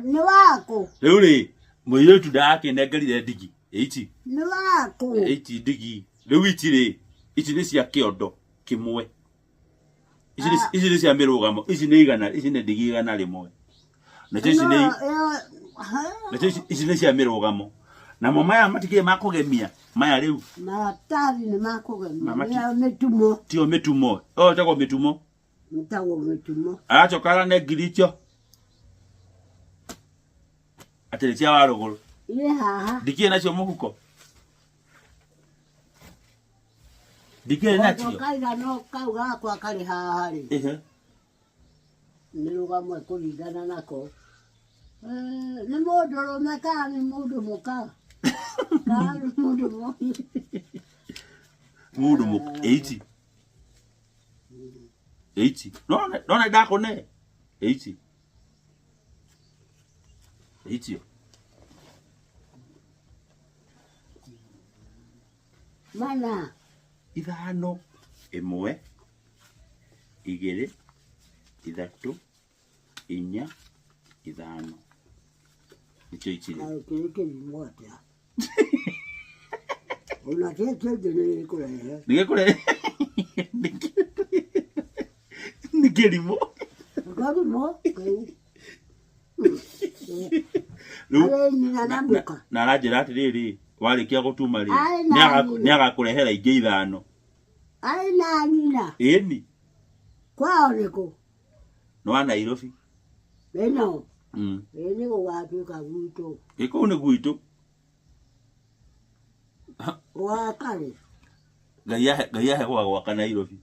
Ni wako. Leuri, moyo tu dake negerire ndigi. Iti. Ni wako. Iti ndigi. Lewi itire. Iti ni cia kiondo kimwe. Ici ni cia mirugamo. Ici ni igana, ici ni ndigi igana rimwe. Na ici ni ici ni cia mirugamo. Na maya matikire makugemia. Maya riu. Matari ni makugemia. Metumo. Tio metumo. Oh, tako metumo. Mtago metumo. Acho kala ne giricho. Atele cia waruguru. Ile haha. Dikie nacio muhuko. Dikie nacio. Kaida no kauga kwa kali haha ri. Nirugamo kuringana nako. Ni mundu rumeka ni mundu muka. Kali mundu mo. Mundu muka 80. 80. No dako ne. 80. 80. Mana. Ithano. Imwe. Igiri. Ithatu. Inya. Ithano. Nicho ichire. Kile moja. Una kete de kule. Nige kule. Nigerimo. Nigerimo. Na rajira atiriri warikia gutuma ri ni agakurehera inge ithano. Ai na nina. Eni. Kwao niko. No ana Nairobi. Beno. Eni gwatuka gwito. Iko ni gwito. Wa kale. Gaya he gwa Nairobi.